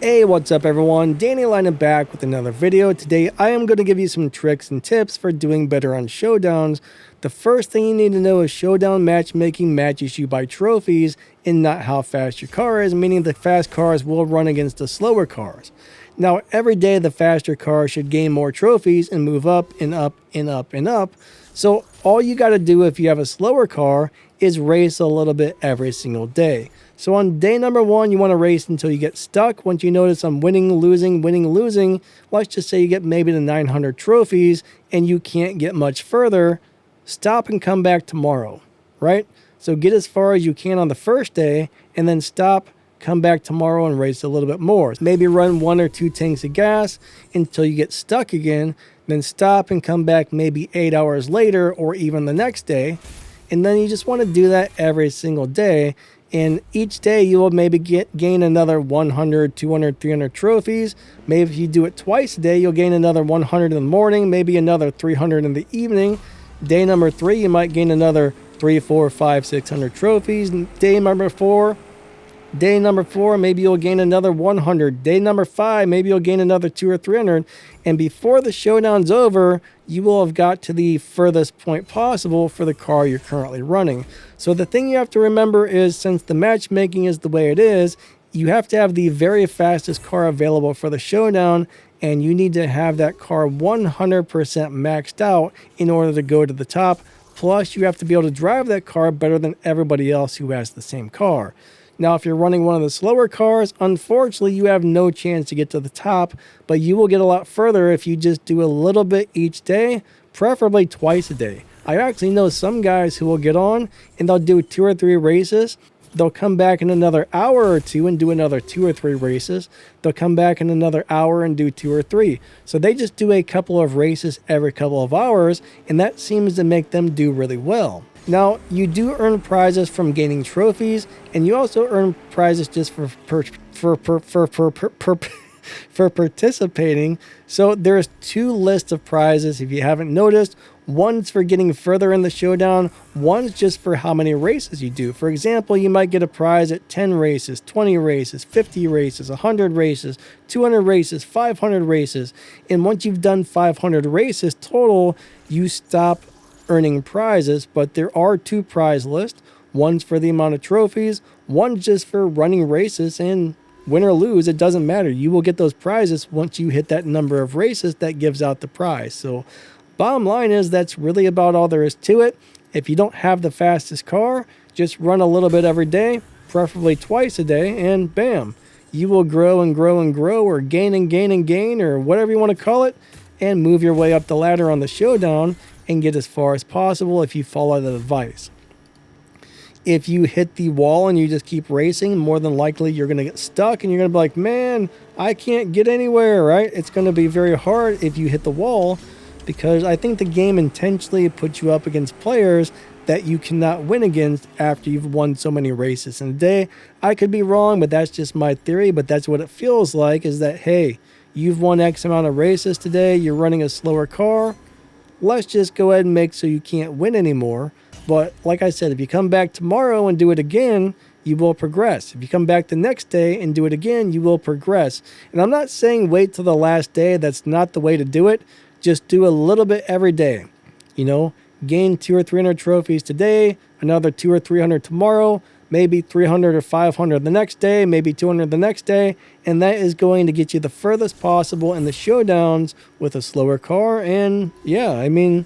Hey, what's up everyone? Danny Linen back with another video. Today I am going to give you some tricks and tips for doing better on showdowns. The first thing you need to know is showdown matchmaking matches you by trophies and not how fast your car is, meaning the fast cars will run against the slower cars. Now every day the faster car should gain more trophies and move up and up and up and up. So all you got to do if you have a slower car is race a little bit every single day. So on day number 1, you want to race until you get stuck. Once you notice I'm winning, losing, let's just say you get maybe to 900 trophies and you can't get much further, stop and come back tomorrow, right? So get as far as you can on the first day and then stop, come back tomorrow and race a little bit more. Maybe run 1 or 2 tanks of gas until you get stuck again, then stop and come back maybe 8 hours later or even the next day. And then you just want to do that every single day. And each day you will maybe gain another 100, 200, 300 trophies. Maybe if you do it twice a day, you'll gain another 100 in the morning, maybe another 300 in the evening. Day number 3, you might gain another 3, 4, 5, 600 trophies. Day number 4, maybe you'll gain another 100. Day number 5, maybe you'll gain another 200 or 300. And before the showdown's over, you will have got to the furthest point possible for the car you're currently running. So the thing you have to remember is, since the matchmaking is the way it is, you have to have the very fastest car available for the showdown, and you need to have that car 100% maxed out in order to go to the top. Plus, you have to be able to drive that car better than everybody else who has the same car. Now, if you're running one of the slower cars, unfortunately, you have no chance to get to the top, but you will get a lot further if you just do a little bit each day, preferably twice a day. I actually know some guys who will get on and they'll do 2 or 3 races. They'll come back in another hour or 2 and do another 2 or 3 races. They'll come back in another hour and do 2 or 3. So they just do a couple of races every couple of hours, and that seems to make them do really well. Now, you do earn prizes from gaining trophies, and you also earn prizes just for participating. So there's 2 lists of prizes if you haven't noticed. One's for getting further in the showdown, one's just for how many races you do. For example, you might get a prize at 10 races, 20 races, 50 races, 100 races, 200 races, 500 races. And once you've done 500 races total, you stop earning prizes. But there are 2 prize lists. One's for the amount of trophies, one's just for running races, and win or lose, it doesn't matter. You will get those prizes once you hit that number of races that gives out the prize. So bottom line is, that's really about all there is to it. If you don't have the fastest car, just run a little bit every day, preferably twice a day, and bam, you will grow and grow and grow, or gain and gain and gain, or whatever you want to call it, and move your way up the ladder on the showdown and get as far as possible if you follow that advice. If you hit the wall and you just keep racing, more than likely you're going to get stuck and you're going to be like, man, I can't get anywhere, right? It's going to be very hard if you hit the wall, because I think the game intentionally puts you up against players that you cannot win against after you've won so many races in a day. I could be wrong, but that's just my theory. But that's what it feels like, is that, hey, you've won X amount of races today, you're running a slower car, let's just go ahead and make so you can't win anymore. But like I said, if you come back tomorrow and do it again, you will progress. If you come back the next day and do it again, you will progress. And I'm not saying wait till the last day. That's not the way to do it. Just do a little bit every day. You know, gain 200 or 300 trophies today, another 200 or 300 tomorrow, maybe 300 or 500 the next day, maybe 200 the next day. And that is going to get you the furthest possible in the showdowns with a slower car. And yeah, I mean,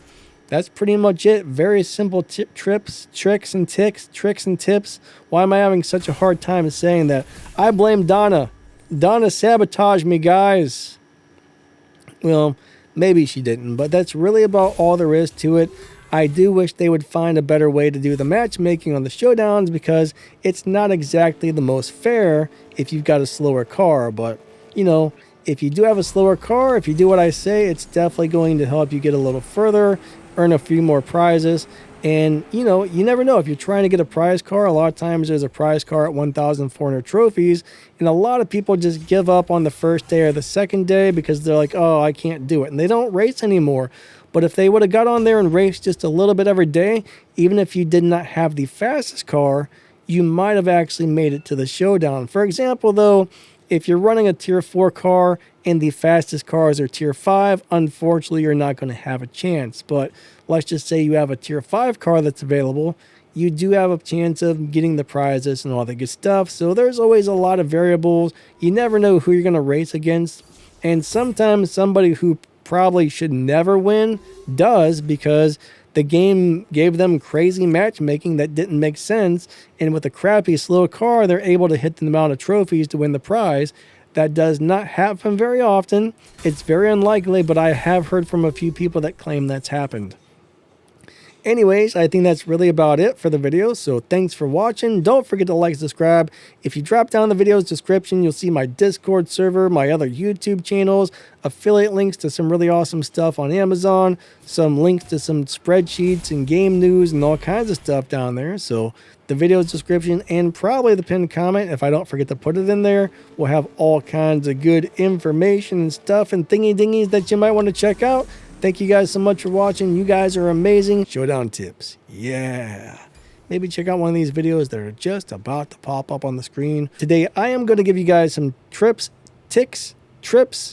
that's pretty much it. Very simple tricks and tips. Why am I having such a hard time saying that? I blame Donna. Donna sabotaged me, guys. Well, maybe she didn't, but that's really about all there is to it. I do wish they would find a better way to do the matchmaking on the showdowns, because it's not exactly the most fair if you've got a slower car. But, you know, if you do have a slower car, if you do what I say, it's definitely going to help you get a little further, earn a few more prizes. And, you know, you never know. If you're trying to get a prize car, a lot of times there's a prize car at 1,400 trophies. And a lot of people just give up on the first day or the second day because they're like, oh, I can't do it. And they don't race anymore. But if they would have got on there and raced just a little bit every day, even if you did not have the fastest car, you might have actually made it to the showdown. For example, though, If you're running a tier 4 car and the fastest cars are tier 5, unfortunately you're not going to have a chance. But let's just say you have a tier 5 car that's available, you do have a chance of getting the prizes and all the good stuff. So there's always a lot of variables. You never know who you're going to race against. And sometimes somebody who probably should never win does, because the game gave them crazy matchmaking that didn't make sense. And with a crappy slow car, they're able to hit the amount of trophies to win the prize. That does not happen very often. It's very unlikely, but I have heard from a few people that claim that's happened. Anyways, I think that's really about it for the video, so thanks for watching. Don't forget to like and subscribe. If you drop down the video's description, you'll see my Discord server, my other YouTube channels, affiliate links to some really awesome stuff on Amazon, some links to some spreadsheets and game news and all kinds of stuff down there. So the video's description and probably the pinned comment, if I don't forget to put it in there, will have all kinds of good information and stuff and thingy dingies that you might want to check out. Thank you guys so much for watching. You guys are amazing. Showdown tips. Yeah. Maybe check out one of these videos that are just about to pop up on the screen. Today, I am going to give you guys some tricks and tips.